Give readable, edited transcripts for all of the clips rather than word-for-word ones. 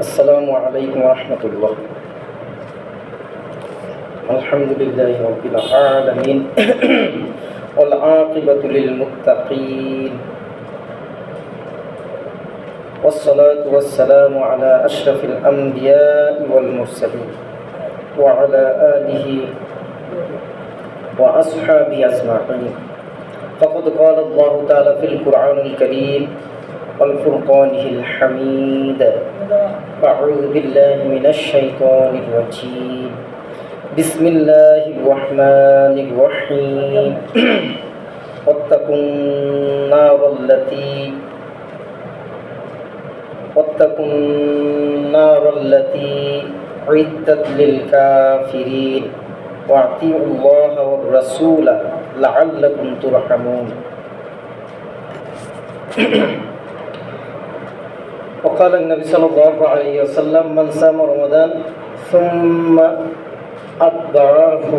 السلام عليكم ورحمة الله. الحمد لله رب العالمين والعاقبة للمتقين والصلاة والسلام على أشرف الأنبياء والمرسلين وعلى آله وأصحابه أجمعين. فقد قال الله تعالى في القرآن الكريم والفرقانه الحميد: أعوذ بالله من الشيطان الرجيم. بسم الله الرحمن الرحيم. واتقوا النار التي أعدت للكافرين وأطيعوا الله والرسول لعلكم ترحمون. وقال النبي صلى الله عليه وسلم: من صام رمضان ثم أتبعه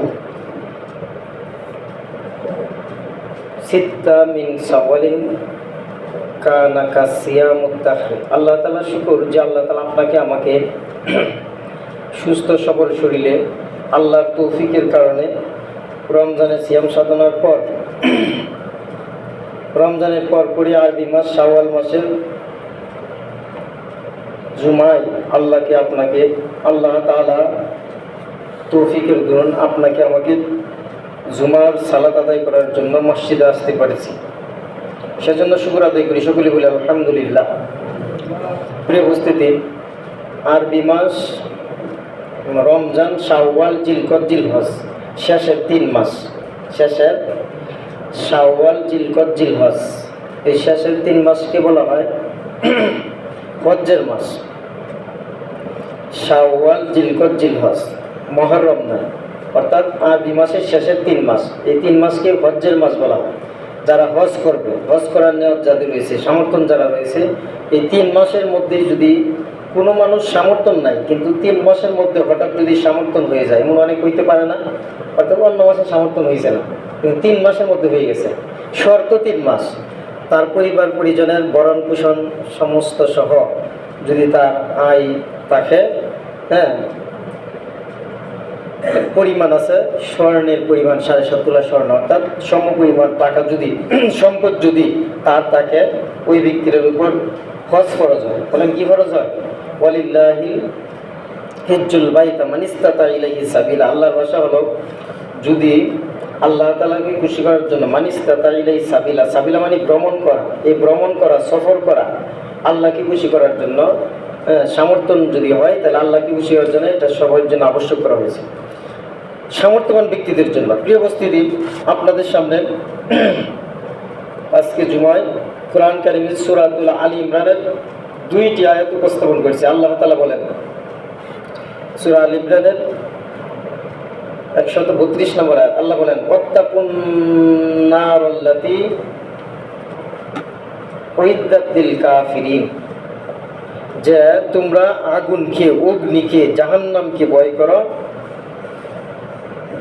ستة من شوال كان كصيام الدهر. আল্লাহ তাআলা শুকর যে আল্লাহ তাআলা আপনাকে আমাকে সুস্থ সবল শরীরে আল্লাহর তৌফিকের কারণে রমজানের সিয়াম সাধনার পর রমজানের পরপরই আরবি মাস শাওয়াল মাসের জুমায় আল্লাহ তাআলা তৌফিকের দরুন আপনাকে আমাকে জুমার সালাত আদায় করার জন্য মসজিদে আসতে পারেছি, সেজন্য শুকর আদায় করি। সকলে বলি আলহামদুলিল্লাহ। প্রিয় উপস্থিতি, আরবি মাস রমজান, শাওয়াল, জিলকদ, জিলহজ, শেষের 3 মাস, শাওয়াল, জিলকদ, জিলহজ, এই শেষের 3 মাসকে বলা হয় হজ্জের মাস। শাওয়াল, জিলকদ, জিলহজ, মুহররম নয়, অর্থাৎ আরবি মাসের শেষের 3 মাস। এই 3 মাসকে হজ্জের মাস বলা হয়। যারা হজ করবে, হজ করার নিয়ত যাদের রয়েছে, সমর্থন যারা রয়েছে, এই 3 মাসের মধ্যে যদি কোনো মানুষ সমর্থন নাই, কিন্তু 3 মাসের মধ্যে হঠাৎ যদি সমর্থন হয়ে যায়, এমন অনেক হইতে পারে না, অর্থাৎ অন্য মাসে সমর্থন হয়েছে না, কিন্তু 3 মাসের মধ্যে হয়ে গেছে, শর্ত 3 মাস, তার পরিবার পরিজনের ভরণ পোষণ সমস্ত সহ যদি তার আয় থাকে, পরিমাণ আছে, স্বর্ণের পরিমাণ 7.5 তোলা স্বর্ণ, অর্থাৎ সম পরিমাণ টাকা যদি সম্পদ যদি তাকে ওই ব্যক্তির উপর হজ ফরজ হয়। বলেন কি ফরজ হয়? ওয়ালিল্লাহিল হিজ্জুল বাইত মান ইসতাতা ইলাইহি সাবিলা। আল্লাহর ভাষা হলো যদি আল্লাহ তাআলাকে খুশি করার জন্য, মান ইসতাতা ইলাইহি সাবিলা, সাবিলা মানে ভ্রমণ করা, এই ভ্রমণ করা, সফর করা, আল্লাহকে খুশি করার জন্য সমর্থন যদি হয়, তাহলে আল্লাহকে খুশি হওয়ার জন্য এটা সবার জন্য আবশ্যক করা হয়েছে, সমর্থবান ব্যক্তিদের জন্য। প্রিয় উপস্থিতি, আপনাদের সামনে আজকে জুমায় কোরআন কারীমের সূরাতুল আলী ইমরানের 2টি আয়াত উপস্থাপন করেছে। আল্লাহ তাআলা বলেন, সূরা আলী ইমরানের 132 নম্বর আয়াত, আল্লাহ বলেন, ওয়াত্তাকুন নারাল্লাতী উইদ্দাত লিল কাফিরিন, যে তোমরা আগুনকে, অগ্নিকে, জাহান্নামকে ভয় করো,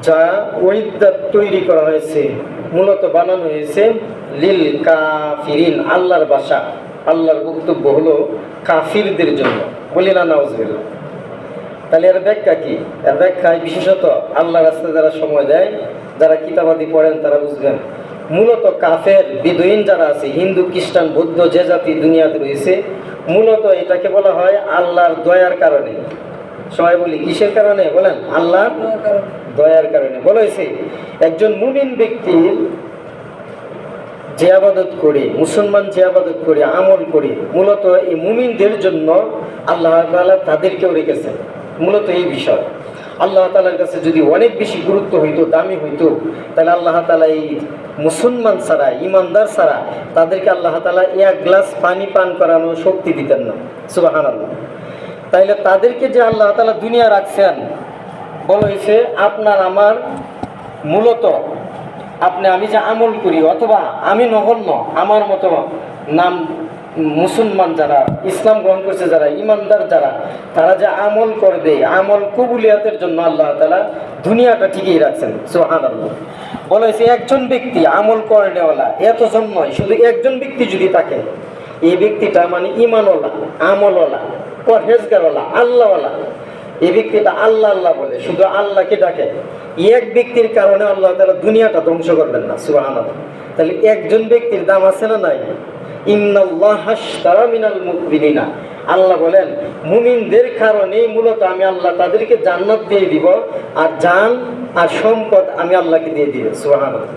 যা উইদ্দাত তৈরি করা হয়েছে, মূলত বানানো হয়েছে লিল কাফিরিন, আল্লাহর ভাষা, আল্লাহর বক্তব্য হলো কাফিরদের জন্য। বলি না নাউজুবিল্লাহ। তাহলে এর ব্যাখ্যা কি? এর ব্যাখ্যায় বিশেষত আল্লাহর রাস্তায় যারা সময় দেয়, যারা কিতাবাদি পড়েন, তারা বুঝবেন, মূলত কাফের বিদুইন যারা আছে, হিন্দু, খ্রিস্টান, বৌদ্ধ, যে জাতি দুনিয়াতে রয়েছে, মূলত এটাকে বলা হয় আল্লাহর দয়ার কারণে। সবাই বলি কিসের কারণে? বলেন, আল্লাহর দয়ার কারণে। বলা হয়েছে একজন মুমিন ব্যক্তির যে আবাদত করে, মুসলমান যে আবাদত করে, আমল করে, মূলত এই মুমিনদের জন্য আল্লাহ তাআলা তাদেরকেও রেখেছেন। মূলত এই বিষয় আল্লাহ তাআলার কাছে যদি অনেক বেশি গুরুত্ব হইতো, দামি হইতো, তাহলে আল্লাহ তাআলা এই মুসলমান ছাড়া, ইমানদার ছাড়া তাদেরকে আল্লাহ তাআলা 1 গ্লাস পানি পান করানোর শক্তি দিতেন না। সুবহানাল্লাহ। তাইলে তাদেরকে যে আল্লাহ তাআলা দুনিয়া রাখছেন, বলা হয়েছে আপনার আমার, মূলত আমি যে আমল করি, অথবা আমি নগণ্য, আমার মতো নাম মুসলমান যারা, ইসলাম গ্রহণ করছে যারা, ইমানদার যারা, তারা যে আমল করবে, আমল কবুলিয়াতের জন্য আল্লাহ তাআলা দুনিয়াটা ঠিকই রাখছেন। সুবহানাল্লাহ। বলা হয়েছে একজন ব্যক্তি আমল করেনেওয়ালা, এতজন নয়, শুধু একজন ব্যক্তি যদি থাকে, এই ব্যক্তিটা মানে ইমানওয়ালা, আমলওয়ালা, পরহেজগারওয়ালা, আল্লাহওয়ালা, এই ব্যক্তিটা আল্লাহ আল্লাহ বলে, শুধু আল্লাহকে ডাকে, এক ব্যক্তির কারণে আল্লাহ তাআলা দুনিয়াটা ধ্বংস করবেন না। সুবহানাল্লাহ। তাহলে একজন ব্যক্তির দাম আছে না নাই? ইন্নাল্লাহা আশতারা মিনাল মুমিনিনা, আল্লাহ বলেন মুমিনদের কারণেই মূলত আমি আল্লাহ তাদেরকে জান্নাত দিয়ে দিব, আর জান আর সম্পদ আমি আল্লাহকে দিয়ে দিব। সুবহানাল্লাহ।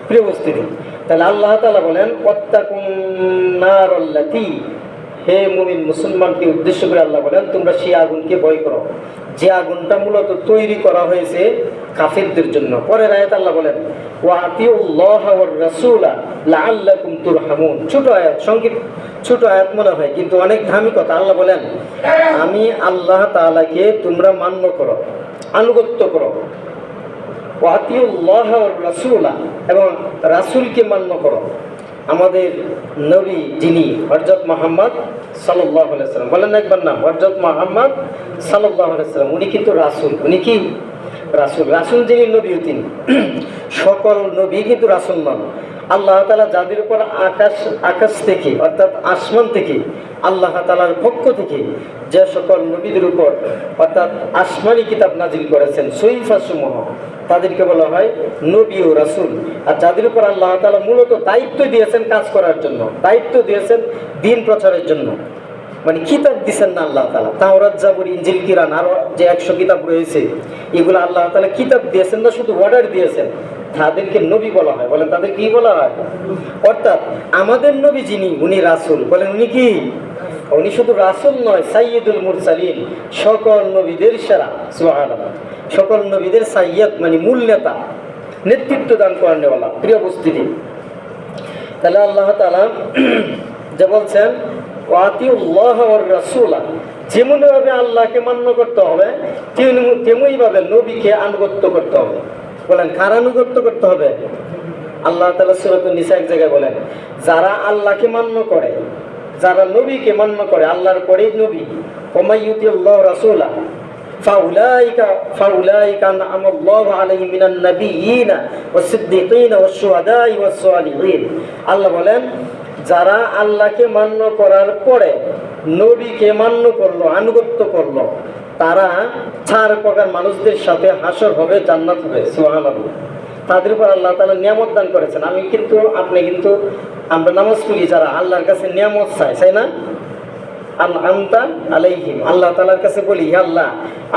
প্রিয় উপস্থিতি, তাহলে আল্লাহ তাআলা বলেন ওয়াত্তাকুন নারাল্লাতী, হে মুমিন মুসলমানকে উদ্দেশ্য করে আল্লাহ বলেন তোমরা সেই আগুনকে ভয় করো, যে আগুনটা মূলত তৈরি করা হয়েছে কাফিরদের জন্য। পরের আয়াত আল্লাহ বলেন ওয়া আতিউল্লাহা ওয়ার রাসূলা লাআল্লাকুম তুরহামুন। ছোট আয়াত, সংক্ষিপ্ত ছোট আয়াত মনে হয়, কিন্তু অনেক দামি কথা। আল্লাহ বলেন আমি আল্লাহ তাআলাকে তোমরা মান্য করো, আনুগত্য করো। ওয়া আতিউল্লাহা ওয়ার রাসূলা, এবং রাসূলকে মান্য করো। আমাদের নবী যিনি হযরত মুহাম্মদ সাল্লাল্লাহু আলাইহি ওয়াসাল্লাম, বলেন একবার নাম, হযরত মুহাম্মদ সাল্লাল্লাহু আলাইহি ওয়াসাল্লাম, উনি কিন্তু রাসূল। উনি কি রাসূল? রাসূল যিনি নবীও তিনি। সকল নবী কিন্তু রাসূল নন। আল্লাহ তাআলা যাদের উপর আকাশ থেকে অর্থাৎ আসমান থেকে আল্লাহ তাআলার পক্ষ থেকে যে সকল নবীদের উপর অর্থাৎ আসমানি কিতাব নাজিল করেছেন, সহিফাসমূহ, তাদেরকে বলা হয় নবী ও রাসূল। আর যাদের উপর আল্লাহ তাআলা মূলত দায়িত্ব দিয়েছেন কাজ করার জন্য, দায়িত্ব দিয়েছেন দ্বীন প্রচারের জন্য, মানে কিতাব দিচ্ছেন না আল্লাহ তাআলা, তাওরাত, জাবুর, ইনজিল, কিরান, আরো যে 100 কিতাব রয়েছে, এগুলো আল্লাহ তাআলা কিতাব দিয়েছেন না, শুধু অর্ডার দিয়েছেন। তাদেরকে নবী বলা হয়। বলেন তাদের কি বলা হয়? অর্থাৎ আমাদের নবী যিনি, উনি রাসূল। বলেন উনি কি? উনি শুধু রাসূল নয়, সাইয়্যিদুল মুরসালিন, সকল নবীদের সেরা। সুবহানাল্লাহ। সকল নবীদের সাইয়্যিদ মানে মূল নেতা, নেতৃত্ব দান করেনওয়ালা। প্রিয় উপস্থিতি, তাহলে আল্লাহ তাআলা যে বলছেন ওয়াতিউল্লাহ ওয়ার রাসূলা, যেমনভাবে আল্লাহকে মান্য করতে হবে তেমনিভাবে নবীকে আনুগত্য করতে হবে। বলেন কার আনুগত্য করতে হবে? আল্লাহ তাআলা সূরাতুন নিসা এক জায়গায় বলেন যারা আল্লাহকে মান্য করে, যারা নবীকে মান্য করে, আল্লাহর পরেই নবী, ওমাইয়ুতিল্লাহু রাসূলা ফাউলাইকা আনআমাল্লাহু আলাইহিম মিনান নাবিয়্যিনা ওয়াস সিদ্দীকিনা ওয়াশ শুহাদাই ওয়াস সালিহিন। আল্লাহ বলেন যারা আল্লাহকে মান্য করার পরে নবীকে মান্য করলো, আনুগত্য করলো, তারা 4 প্রকার মানুষদের সাথে হাসর হবে, জান্নাত হবে। সুবহানাল্লাহ। তাদের উপর আল্লাহ তাআলা নিয়ামত দান করেছেন। আমি কিন্তু আপনি কিন্তু আমরা নামাজ পড়ি যারা, আল্লাহর কাছে নিয়ামত চাই না? আনআমতা আলাইহিম, আল্লাহ তাআলার কাছে বলি হে আল্লাহ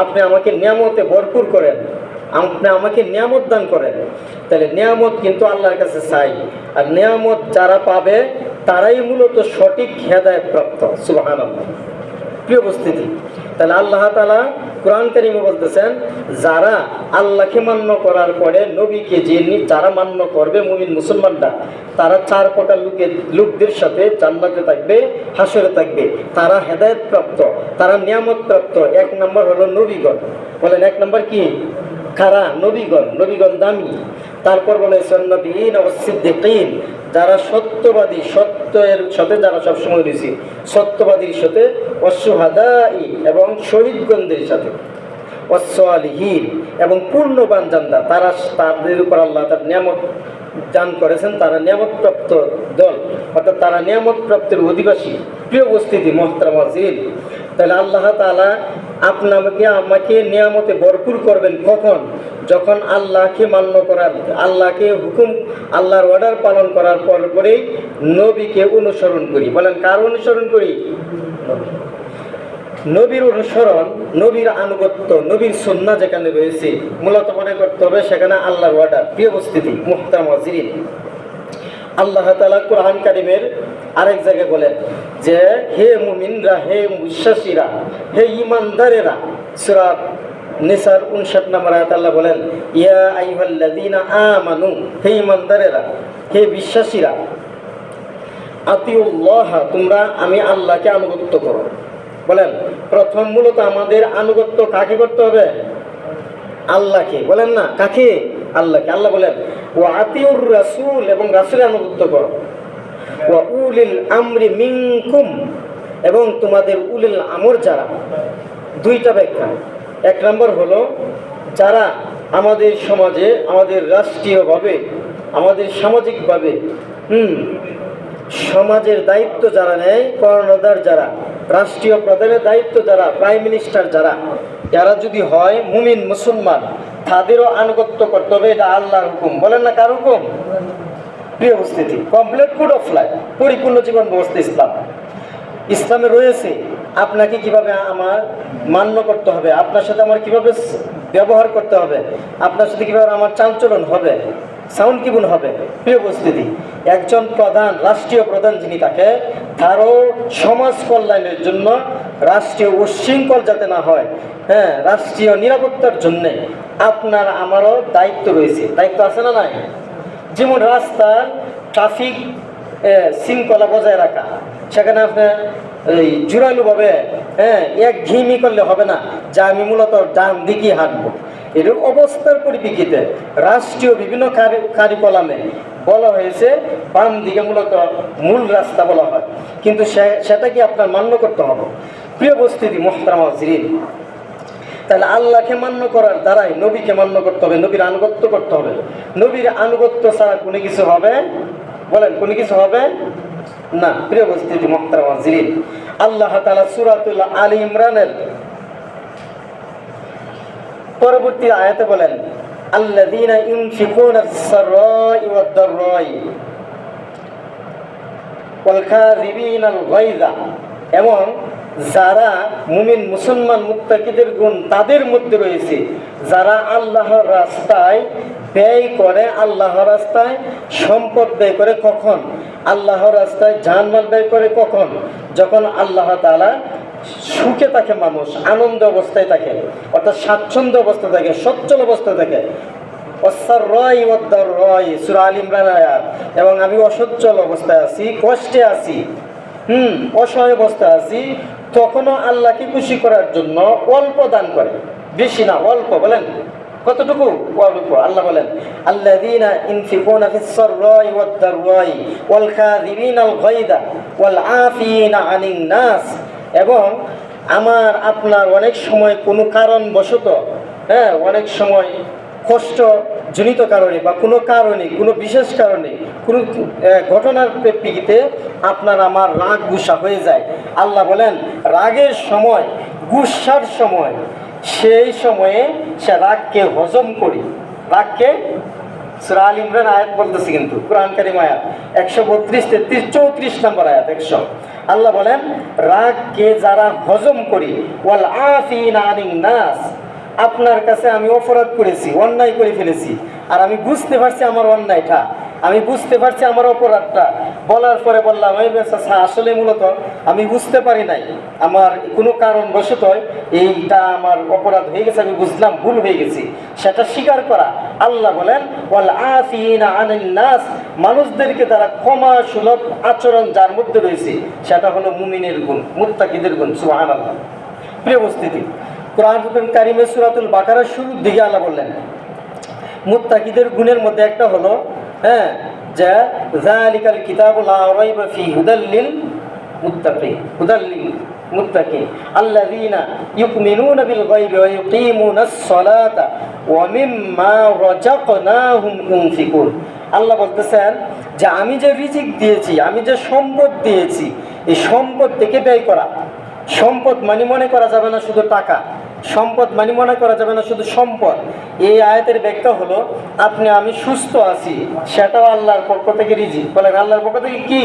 আপনি আমাকে নিয়ামতে ভরপুর করেন, আপনি আমাকে নিয়ামত দান করেন। তাহলে নিয়ামত কিন্তু আল্লাহর কাছে চাই, আর নিয়ামত যারা পাবে তারাই মূলত সঠিক হেদায়েত প্রাপ্ত। সুবহানাল্লাহ। প্রিয় উপস্থিতি, তাহলে আল্লাহ তাআলা কোরআন কারীমে বলতেছেন যারা আল্লাহকে মান্য করার পরে নবীকে যারা মান্য করবে মুমিন মুসলমানরা, তারা 4 প্রকার লোকদের সাথে জান্নাতে থাকবে, হাসরে থাকবে। তারা হেদায়েত প্রাপ্ত, তারা নিয়ামত প্রাপ্ত। 1 নম্বর হলো নবীগণ। বলেন 1 নম্বর কি? কারা? নবীগণ। নবীগণ দামি। তারপর বলেছেন নবিয়্যিন ওয়াস সিদ্দীকিন, যারা সত্যবাদী, সত্যের সাথে যারা সবসময় রয়েছে, সত্যবাদীর সাথে, ওয়াস শুহাদাই এবং শহীদগণদের সাথে, ওয়াস সালিহিন এবং পূর্ণবান জান্নাত। তারা, তাদের উপর আল্লাহ তার নিয়ামত দান করেছেন, তারা নিয়ামতপ্রাপ্ত দল, অর্থাৎ তারা নিয়ামত প্রাপ্তির অধিবাসী। প্রিয় উপস্থিতি মুহতারাম হাজিরিন, তাহলে আল্লাহ তাআলা আপনাকে আমাকে নিয়ামতে ভরপুর করবেন কখন? যখন আল্লাহকে মান্য করার, আল্লাহকে হুকুম, আল্লাহর অর্ডার পালন করার পরেই নবীকে অনুসরণ করি। বলেন কার অনুসরণ করি? নবীর অনুসরণ, নবীর আনুগত্য, নবীর সুন্নাহ যেখানে রয়েছে মূলত মনে করতে হবে সেখানে আল্লাহর অর্ডার। প্রিয় উপস্থিতি মুহতারাম হাজিরিন, আল্লাহ তাআলা কোরআন কারীমের আরেক জায়গায় বলেন যে হে মুমিনরা, হে বিশ্বাসীরা, হে ঈমানদারেরা, সূরা নিসার 59 নম্বর আয়াত আল্লাহ বলেন ইয়া আইয়ুহাল্লাযীনা আমানু, হে ঈমানদারেরা, হে বিশ্বাসীরা, আতিউল্লাহ, তোমরা আমি আল্লাহকে আনুগত্য করো। বলেন প্রথম মূলত আমাদের আনুগত্য কাকে করতে হবে? আল্লাহকে। বলেন না কাকে? আল্লাহকে। আল্লাহ বলেন ওয়া আতিউর রাসূল, এবং রাসূলের আনুগত্য করো। ওয়া উলিল আমরি মিনকুম, এবং তোমাদের উলিল আমর যারা। 2টা ব্যাখ্যা। 1 নম্বর হলো যারা আমাদের সমাজে, আমাদের রাষ্ট্রীয়ভাবে, আমাদের সামাজিকভাবে সমাজের দায়িত্ব যারা নেয়, কর্ণধার যারা, রাষ্ট্রীয় প্রধানের দায়িত্ব যারা, প্রাইম মিনিস্টার যারা, এরা যদি হয় মুমিন মুসলমান, তাদেরও আনুগত্য করতে হবে। এটা আল্লাহর হুকুম, বলেন না কার হুকুম? প্রিয় উপস্থিতি, কমপ্লিট কোড অফ লাইফ, পরিপূর্ণ জীবন ব্যবস্থা ইসলাম। ইসলামে রয়েছে আপনাকে কিভাবে আমার মান্য করতে হবে, আপনার সাথে আমার কিভাবে ব্যবহার করতে হবে, আপনার সাথে কিভাবে আমার চালচলন হবে, সাউন্ড কিবুন হবে। প্রিয় উপস্থিতি, একজন প্রধান, রাষ্ট্রীয় প্রধান যিনি, তাকে তারও সমাজ কল্যাণের জন্য, রাষ্ট্রীয় উচ্ছৃঙ্খল যাতে না হয়, হ্যাঁ, রাষ্ট্রীয় নিরাপত্তার জন্যে আপনার আমারও দায়িত্ব রয়েছে। দায়িত্ব আছে না নাই? যেমন রাস্তার ট্রাফিক শৃঙ্খলা বজায় রাখা, সেখানে আপনার এই জোরালোভাবে একঘেয়েমি করলে হবে না যে আমি মূলত ডান দিকে হাঁটবো। এরূপ অবস্থার পরিপ্রেক্ষিতে রাষ্ট্রীয় বিভিন্ন কারিকলামে বলা হয়েছে বাম দিকে মূলত মূল রাস্তা বলা হয়, কিন্তু সেটাকে আপনার মান্য করতে হবে। প্রিয় উপস্থিতি, মুহতারাম হাজিরিন, তাহলে আল্লাহকে মান্য করার দ্বারাই নবীকে মান্য করতে হবে, নবীর আনুগত্য করতে হবে। নবীর আনুগত্য ছাড়া কোনো কিছু হবে? বলেন, কোনো কিছু হবে না। প্রিয় উপস্থিতি, মুহতারাম হাজিরিন, আল্লাহ তাআলা সূরাতুল আলী ইমরানের পরবর্তী আয়াতে বলেন, আল্লাযীনা ইউনফিকুনা ফিস-সাররাই ওয়াদ-দাররাই ওয়াল কাযিবিনাল গায়যা, এবং যারা মুমিন মুসলমান মুত্তাকিদের গুণ তাদের মধ্যে রয়েছে, যারা আল্লাহর রাস্তায় ব্যয় করে, আল্লাহর রাস্তায় সম্পদ ব্যয় করে। কখন? আল্লাহর রাস্তায় জানমাল ব্যয় করে কখন? যখন আল্লাহ তাআলা সুখে থাকে, মানুষ আনন্দ অবস্থায় থাকে, অর্থাৎ স্বাচ্ছন্দ্য অবস্থা থাকে, সচ্ছল অবস্থা থাকে। সূরা আল ইমরান আয়াত। এবং আমি অসচ্ছল অবস্থায় আছি, কষ্টে আছি, অসহায় অবস্থায় আছি, তখনও আল্লাহকে খুশি করার জন্য অল্প দান করে, বেশি না, অল্প। বলেন কতটুকু? অল্প। আল্লাহ বলেন, আল্লাযীনা ইউনফিকুনা ফিস-সাররাই ওয়াদ-দাররাই ওয়াল কাযিবিনাল গায়যা ওয়াল আফিনা আনিন নাস। এবং আমার আপনার অনেক সময় কোনো কারণবশত, অনেক সময় কষ্টজনিত কারণে বা কোনো কারণে, কোনো বিশেষ কারণে, কোনো ঘটনার প্রেক্ষিতে আপনার আমার রাগ গুসা হয়ে যায়। আল্লাহ বলেন, রাগের সময়, গুসার সময়, সেই সময়ে সে রাগকে হজম করি। রাগকে, সূরা আল ইমরান আয়াত বলতেছি, কিন্তু কুরআন কারীম আয়াত 132, 33, 34 নম্বর আয়াত 100। আল্লাহ বলেন, রাগকে যারা হজম করি, ওয়াল আফিনা আনিন নাস, আপনার কাছে আমি অপরাধ করেছি, অন্যায় করে ফেলেছি, আর আমি বুঝতে পারছি আমার অন্যায়টা, আমি বুঝতে পারছি আমার অপরাধটা, বলার পরে বললাম, আসলে মূলত আমি বুঝতে পারি নাই, আমার কোনো কারণবশত এইটা আমার অপরাধ হয়ে গেছে, আমি বুঝলাম ভুল হয়ে গেছি, সেটা স্বীকার করা। আল্লাহ বলেন, ওয়াল আফিনা আনিন নাস, মানুষদেরকে তারা ক্ষমা সুলভ আচরণ যার মধ্যে রয়েছে, সেটা হলো মুমিনের গুণ, মুত্তাকিদের গুণ। সুবহানাল্লাহ। প্রিয় উপস্থিতি, কোরআন কারীমে সূরাতুল বাকারার শুরুর দিকে আল্লাহ বললেন, মুত্তাকিদের গুণের মধ্যে একটা হলো যে যালিকাল কিতাবু লা রাইবা ফীহি হুদাল লিল মুত্তাকিন, হুদাল লিল মুত্তাকিন আল্লাযীনা ইউমিনুনা বিল গায়বি ওয়া ইউকিমুনাস সালাতা ওয়া মিম্মা রাযাকনাহুম ইউনফিকুন। আল্লাহ বলতেছেন যে আমি যে রিজিক দিয়েছি, আমি যে সম্পদ দিয়েছি, এই সম্পদ থেকে ব্যয় করা। সম্পদ মানে মনে করা যাবে না শুধু টাকা, সম্পদ মানে মনে করা যাবে না শুধু সম্পদ। এই আয়াতের ব্যাখ্যা হলো, আপনি আমি সুস্থ আছি, সেটাও আল্লাহর পক্ষ থেকে রিজিক। বলেন, আল্লাহর পক্ষ থেকে কি?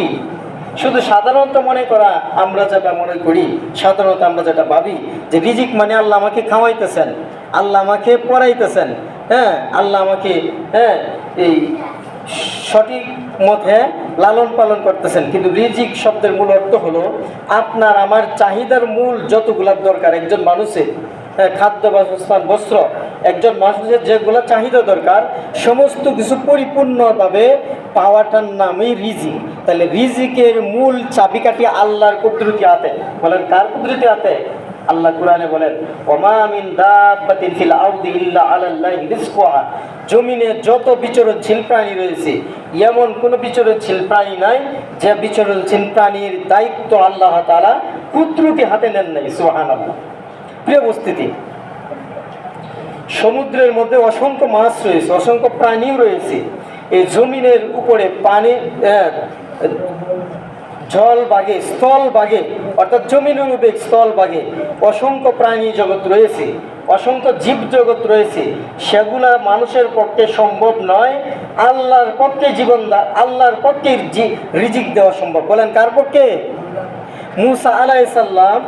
শুধু সাধারণত মনে করা, আমরা যেটা মনে করি, সাধারণত আমরা যেটা ভাবি যে রিজিক মানে আল্লাহ আমাকে খাওয়াইতেছেন, আল্লাহ আমাকে পড়াইতেছেন, আল্লাহ আমাকে এই সঠিক মতে লালন পালন করতেছেন। কিন্তু রিজিক শব্দের মূল অর্থ হলো আপনার আমার চাহিদার মূল যতগুলা দরকার একজন মানুষের, খাদ্য, বাসস্থান, বস্ত্র, একজন মানুষের যেগুলো চাহিদা দরকার, সমস্ত কিছু পরিপূর্ণভাবে পাওয়াটার নামই রিজিক। তাহলে রিজিকের মূল চাবিকাঠি আল্লাহর কুদরতি হাতে। বলেন, কার কুদরতি হাতে? আল্লাহ কুরআনে বলেন, ওমা মিন দাব্বাতিন ফিল আরদি ইল্লা আলাল্লাহি রিজকুহা, জমিনে যত বিচরণশীল প্রাণী রয়েছে, এমন কোনো বিচরণশীল প্রাণী নাই যে বিচরণশীল প্রাণীর দায়িত্ব আল্লাহ তাআলা কুদরতি হাতে নেন নাই। সুবহানাল্লাহ। প্রিয় উপস্থিতি, সমুদ্রের মধ্যে অসংখ্য মাছ রয়েছে, অসংখ্য প্রাণীও রয়েছে। এই জমিনের উপরে পানি জল বাগে, স্থল বাগে, অর্থাৎ জমিনের উপরে স্থল বাগে অসংখ্য প্রাণী জগৎ রয়েছে, অসংখ্য জীব জগৎ রয়েছে, সেগুলা মানুষের পক্ষে সম্ভব নয়। আল্লাহর পক্ষে জীবন, আল্লাহর পক্ষে রিজিক দেওয়া সম্ভব। বলেন কার পক্ষে? মুসা আলাইহিস সালাম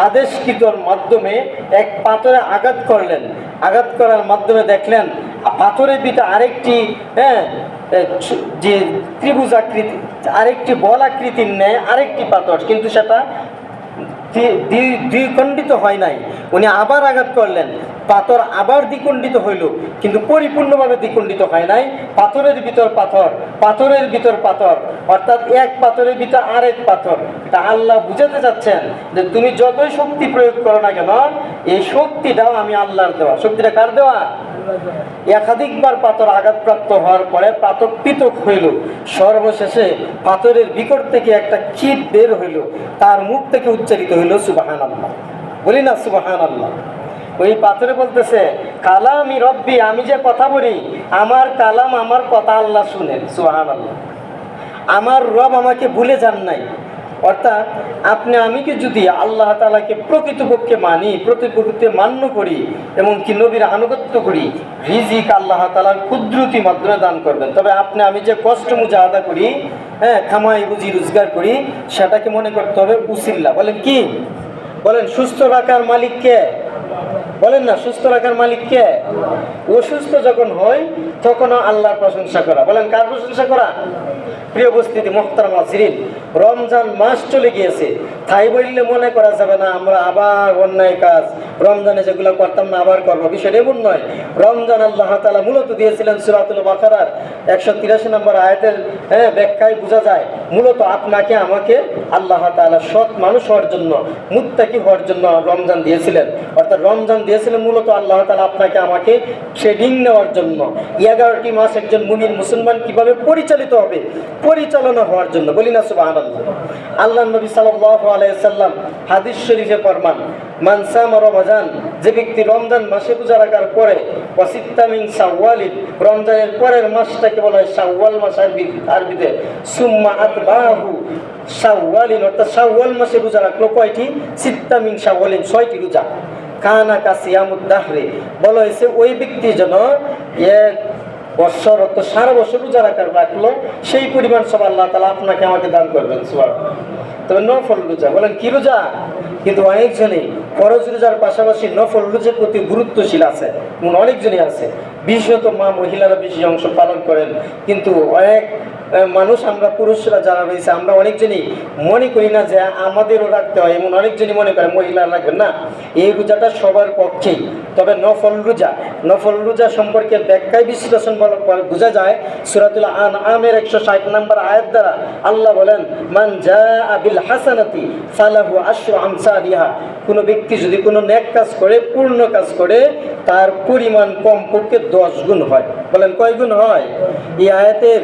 আদেশকৃতর মাধ্যমে এক পাথরে আঘাত করলেন। আঘাত করার মাধ্যমে দেখলেন পাথরের ভিতরে আরেকটি যে ত্রিভুজ আকৃতি, আরেকটি বল আকৃতির ন্যায় আরেকটি পাথর, কিন্তু সেটা দ্বিখণ্ডিত হয় নাই। উনি আবার আঘাত করলেন, পাথর আবার দ্বিখণ্ডিত হইল, কিন্তু পরিপূর্ণভাবে দ্বিখণ্ডিত হয় নাই। পাথরের ভিতর পাথর, পাথরের ভিতর পাথর, অর্থাৎ এক পাথরের ভিতর আরেক পাথর। এটা আল্লাহ বুঝাতে চাচ্ছেন যে তুমি যতই শক্তি প্রয়োগ করো না কেন, এই শক্তিটাও আমি আল্লাহর দেওয়া। শক্তিটা কার দেওয়া? একাধিকবার পাথর আঘাতপ্রাপ্ত হওয়ার পরে পাথর পৃথক হইল, সর্বশেষে পাথরের বিকট থেকে একটা কীট বের হইল, তার মুখ থেকে উচ্চারিত হইল সুবহানাল্লাহ। বলি না সুবহানাল্লাহ? ওই পাথরে বলতেছে কালামি রব্বি, আমি যে কথা বলি আমার কালাম, আমার কথা আল্লাহ শুনেন। সুবহানাল্লাহ। আমার রব আমাকে ভুলে যান নাই। অর্থাৎ আপনি আমিকে যদি আল্লাহ তাআলাকে প্রকৃতপক্ষে মানি, প্রকৃতপক্ষে মান্য করি এবং কি নবীর আনুগত্য করি, রিজিক আল্লাহ তাআলার কুদরতি মাধ্যমে দান করবেন। তবে আপনি আমি যে কষ্ট মুজাহাদা করি, খামাই রুজি রোজগার করি, সেটাকে মনে করতে হবে উসিল্লা। বলেন কি? বলেন সুস্থ রাখার মালিক কে? বলেন না, সুস্থ রাখার মালিক কে? অসুস্থ যখন হয় তখনও আল্লাহর প্রশংসা করা। বলেন কার প্রশংসা করা? প্রিয় উপস্থিতি, মুহতারাম হাজিরিন, রমজান মাস চলে গিয়েছে, তাই বললে মনে করা যাবে না আমরা আবার অন্যায় কাজ রমজানে যেগুলো করতাম না আবার করবো, বিষয়টা এমন নয়। রমজান আল্লাহ তাআলা মূলত দিয়েছিলেন সূরাতুল বাকারার 183 নম্বর আয়াতের ব্যাখ্যায় বোঝা যায় মূলত আপনাকে আমাকে আল্লাহ তাআলা সৎ মানুষ হওয়ার জন্য, মুত্তাকি হওয়ার জন্য রমজান দিয়েছিলেন। অর্থাৎ রমজান দিয়েছিলেন মূলত আল্লাহ তাআলা আপনাকে আমাকে ট্রেনিং নেওয়ার জন্য। 11টি মাস একজন মুমিন মুসলমান কিভাবে পরিচালিত হবে, পরিচালনা হওয়ার জন্য। বলি না সুবহানাল্লাহ? আল্লাহ নবী সাল্লাল্লাহু আলাইহি সাল্লাম হাদিস শরীফে ফরমান মান সামা রমাজান, যে ব্যক্তি রমজান মাসে রোজা রাখার পরে ওয়াসিত্তা মিন শাওয়ালিন, রমজানের পরের মাসটাকে বলা হয় শাওয়াল মাস আরবিতে, সুম্মা আতবাহু শাওয়ালিন, অর্থাৎ শাওয়াল মাসে রোজা রাখলো কয়টি? সিত্তা মিন শাওয়ালিন, 6টি রোজা। কানা কাসিয়ামুদ দাহরে, বলা হয়েছে ওই ব্যক্তি যেন এক বছর, অর্থাৎ সারা বছর রোজা রাখলো সেই পরিমাণ সব আল্লাহ তাআলা আপনাকে আমাকে দান করবেন। সুবহানাল্লাহ। তবে নফল রোজা, বলেন কি রোজা? কিন্তু অনেকজনই ফরজ রোজার পাশাপাশি নফল রোজার প্রতি গুরুত্বশীল আছে, অনেকজনই আছে, বিশেষত মা মহিলারা বেশি অংশ পালন করেন। কিন্তু অনেক মানুষ, আমরা পুরুষরা যারা রয়েছে, আমরা অনেকজনই মনে করি না যে আমাদেরও রাখতে হয়, এমন অনেকজনই মনে করে মহিলারা রাখবেন না। এই রোজাটা সবার পক্ষেই। তবে নফল রোজা সম্পর্কে ব্যাখ্যায় বিশ্লেষণ বোঝা যায় সূরাতুল আনআমের 160 নম্বর আয়াত দ্বারা। আল্লাহ বলেন মান জাআ বিল হাসানাতি ফালাহু আশরু আমসালিহা, কোনো ব্যক্তি যদি কোনো নেক কাজ করে, পূর্ণ কাজ করে, তার পরিমাণ কমপক্ষে 10 গুণ হয়। বলেন কয় গুণ হয়? এই আয়াতের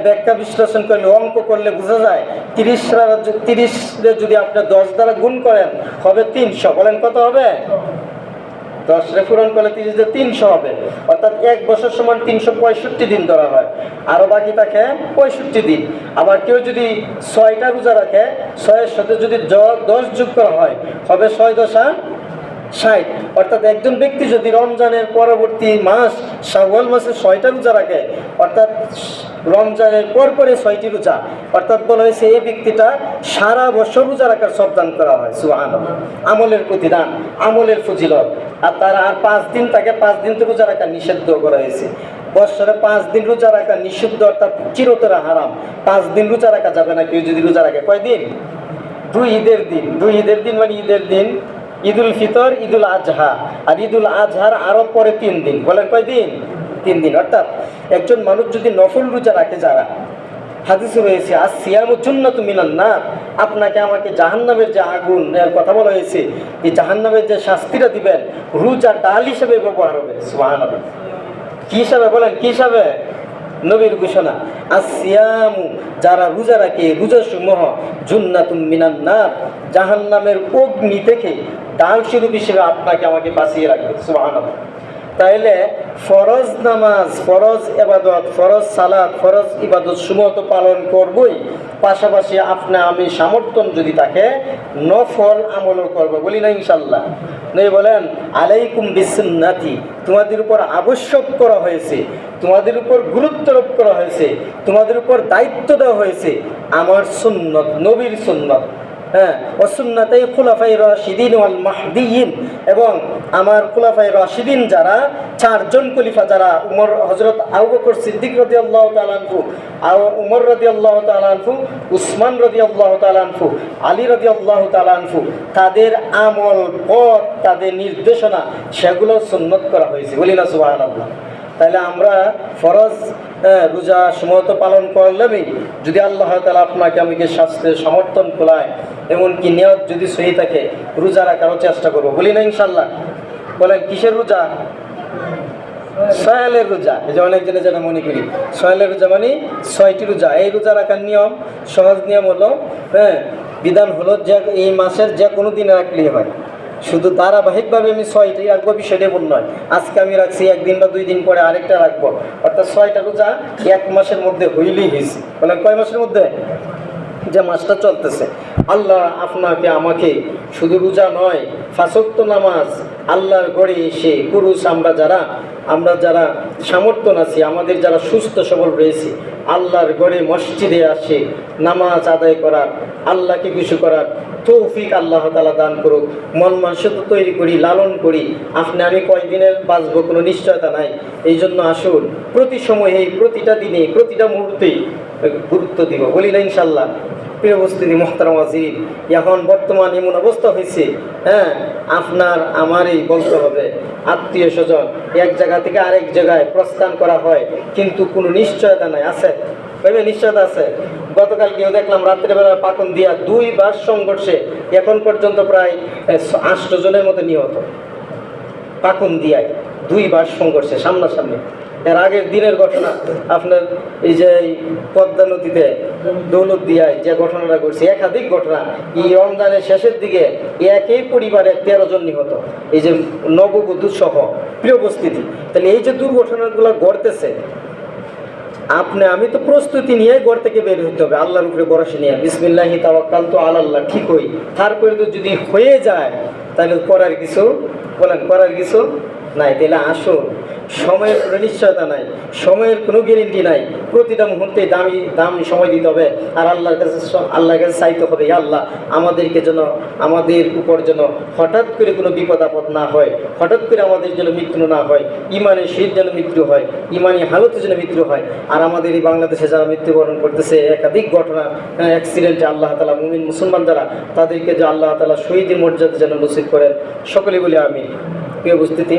ব্যাখ্যা বিশ্লেষণ করলে, অঙ্ক করলে বোঝা যায় 30 যদি আপনি 10 দ্বারা গুণ করেন হবে 300। বলেন কত হবে? 10 পূরণ করলে 30 দিয়ে 300 হবে। অর্থাৎ এক বছর সমান 365 দিন ধরা হয়, আরও বাকি থাকে 65 দিন। আবার কেউ যদি 6টা রোজা রাখে, 6-এর সাথে যদি 10 যোগ করা হয় হবে 6 দশা 60। অর্থাৎ একজন ব্যক্তি যদি রমজানের পরবর্তী মাস শাওয়াল মাসে 6টা রোজা রাখে, অর্থাৎ রমজানের পরে 6টি রোজা, অর্থাৎ বলা হয়েছে এই ব্যক্তিটা সারা বছর রোজা রাখার সব দান করা হয়। সুবহানাল্লাহ। আমলের প্রতিদান, আমলের ফজিলত। আর তারা আর 5 দিন তাকে 5 দিন তো রোজা রাখা নিষিদ্ধ করা হয়েছে। বছরে 5 দিন রোজা রাখা নিষিদ্ধ, অর্থাৎ চিরতরে হারাম। 5 দিন রোজা রাখা যাবে না কেউ যদি রোজা রাখে। কয় দিন? 2 ঈদের দিন। 2 ঈদের দিন মানে ঈদের দিন ঈদুল ফিতর, ঈদুল আজহা, আর ঈদুল আজহার আরও পরে 3 দিন। বলেন কয় দিন? 3 দিন। অর্থাৎ একজন মানুষ যদি নফল রোজা রাখে, যারা হাদিসে রয়েছে আসিয়ামু জুন্নাতুম মিনান নার, আপনাকে আমাকে জাহান্নামের যে আগুন এর কথা বলা হয়েছে, এই জাহান্নামের যে শাস্তিটা দিবেন রোজা ডাল হিসেবে ব্যবহার হবে। সুবহানাল্লাহ। কি হিসাবে? বলেন কি হিসাবে? নবীর ঘোষণা আসিয়ামু, যারা রোজা রাখে, রোজা সমূহ জুন্নাতুম মিনান নার, জাহান্নামের অগ্নি থেকে ডাল স্বরূপ হিসেবে আপনাকে আমাকে বাঁচিয়ে রাখবে। সুবহানাল্লাহ। তাইলে ফরজ নামাজ, ফরজ ইবাদত, ফরজ সালাত, ফরজ ইবাদত সমূহ তো পালন করবই, পাশাপাশি আপনি আমি সমর্থন যদি থাকে নফল আমলও করবো, বলি না ইনশাল্লাহ। নই বলেন আলাইকুম বিসুন্নতি, তোমাদের উপর আবশ্যক করা হয়েছে, তোমাদের উপর গুরুত্বারোপ করা হয়েছে, তোমাদের উপর দায়িত্ব দেওয়া হয়েছে আমার সুন্নত, নবীর সুন্নত, হ্যাঁ, ওয়াসুন্নাতাই খুলাফায়ে রাশিদিন ওয়াল মাহদিয়িন, এবং আমার খুলাফায়ে রাশিদিন যারা চারজন খলিফা, যারা উমর, হযরত আবু বকর সিদ্দিক রাদিয়াল্লাহু তাআলা আনহু, উমর রাদিয়াল্লাহু তাআলা আনহু, উসমান রাদিয়াল্লাহু তাআলা আনহু, আলী রাদিয়াল্লাহু তাআলা আনহু, তাদের আমল পথ, তাদের নির্দেশনা, সেগুলো সুন্নত করা হয়েছে, বলি না সুবহানাল্লাহ। তাহলে আমরা ফরজ রোজা সময় তো পালন করলামই, যদি আল্লাহ তাআলা আপনাকে আমাকে স্বাস্থ্যের সমর্থন খোলায়, এমনকি নিয়ত যদি সহি থাকে, রোজা রাখারও চেষ্টা করবো, বলি না ইনশাল্লাহ। বলেন কিসের রোজা? সয়ালের রোজা। এই যে অনেকজনে যেটা মনে করি সয়ালের রোজা মানে 6টি রোজা। এই রোজা রাখার নিয়ম, সহজ নিয়ম হলো, বিধান হলো যে এই মাসের যে কোনো দিনে রাখলেই হয়, শুধু ধারাবাহিকভাবে আমি 6টি রাখবো বিষয়টা এমন নয়, আজকে আমি রাখছি, একদিন বা 2 দিন পরে আরেকটা রাখবো, অর্থাৎ 6টা রোজা 1 মাসের মধ্যে হইলেই হয়েছে। বলেন কয় মাসের মধ্যে? যে মাসটা চলতেছে। আল্লাহ আপনাকে আমাকে শুধু রোজা নয়, 5 ওয়াক্ত নামাজ, আল্লাহর ঘরে এসে পুরুষ আমরা যারা সামর্থ্য আছি, আমাদের যারা সুস্থ সবল রয়েছে, আল্লাহর ঘরে মসজিদে আসে নামাজ আদায় করার, আল্লাহকে কিছু করার তৌফিক আল্লাহ তাআলা দান করুক। মন মানসিকতা তৈরি করি, লালন করি। আপনি আমি কয়দিনের বাঁচবো কোনো নিশ্চয়তা নাই, এই জন্য আসুন প্রতি সময়ে, প্রতিটা দিনে, প্রতিটা মুহূর্তেই গুরুত্ব দিব, বলি না ইনশাল্লাহ। প্রিয় উপস্থিতি মুহতারাম ওয়াজির, এখন বর্তমান এমন অবস্থা হয়েছে, আপনার আমারই বলতে হবে, আত্মীয় স্বজন এক জায়গা থেকে আরেক জায়গায় প্রস্থান করা হয়, কিন্তু কোনো নিশ্চয়তা নাই। আছে ভাইবে? নিশ্চয়তা আছে। গতকাল কেউ দেখলাম রাত্রেবেলা পাকন দিয়া 2 বার সংঘর্ষে এখন পর্যন্ত প্রায় 8 জনের মতো নিহত, পাকন দিয়ায় 2 বার সংঘর্ষে সামনাসামনি। এর আগের দিনের ঘটনা আপনার এই যে পদ্মা নদীতে দৌলত দিয়ায় যে ঘটনাটা ঘটছে, একাধিক ঘটনা। এই রমজানের শেষের দিকে একই পরিবারের 13 জন নিহত, এই যে নববধূ সহ। প্রিয় উপস্থিতি, তাহলে এই যে দুর্ঘটনাগুলো ঘটতেছে, আমি তো প্রস্তুতি নিয়ে ঘর থেকে বের হতে হবে, আল্লাহর উপরে ভরসা নিয়ে, বিসমিল্লাহি তাওয়াক্কালতু আলাল্লাহ, ঠিক হই। তারপরে তো যদি হয়ে যায় তাহলে করার কিছু, বলেন করার কিছু নাই। তাহলে আসুন, সময়ের কোনো নিশ্চয়তা নাই, সময়ের কোনো গ্যারেন্টি নাই, প্রতিটা মুহূর্তে দামি সময় দিতে হবে। আর আল্লাহর কাছে চাইতে হবে, আল্লাহ আমাদেরকে যেন, আমাদের উপর যেন হঠাৎ করে কোনো বিপদ আপদ না হয়, হঠাৎ করে আমাদের যেন মৃত্যু না হয়, ইমানের শহীদ যেন মৃত্যু হয়, ইমানি হালতে যেন মৃত্যু হয়। আর আমাদের এই বাংলাদেশে যারা মৃত্যুবরণ করতেছে একাধিক ঘটনা, অ্যাক্সিডেন্টে, আল্লাহ তাআলা মুমিন মুসলমান যারা, তাদেরকে যে আল্লাহ তাআলা শহীদের মর্যাদা যেন নসিব করেন, সকলে বলি আমিন। প্রিয় উপস্থিতি,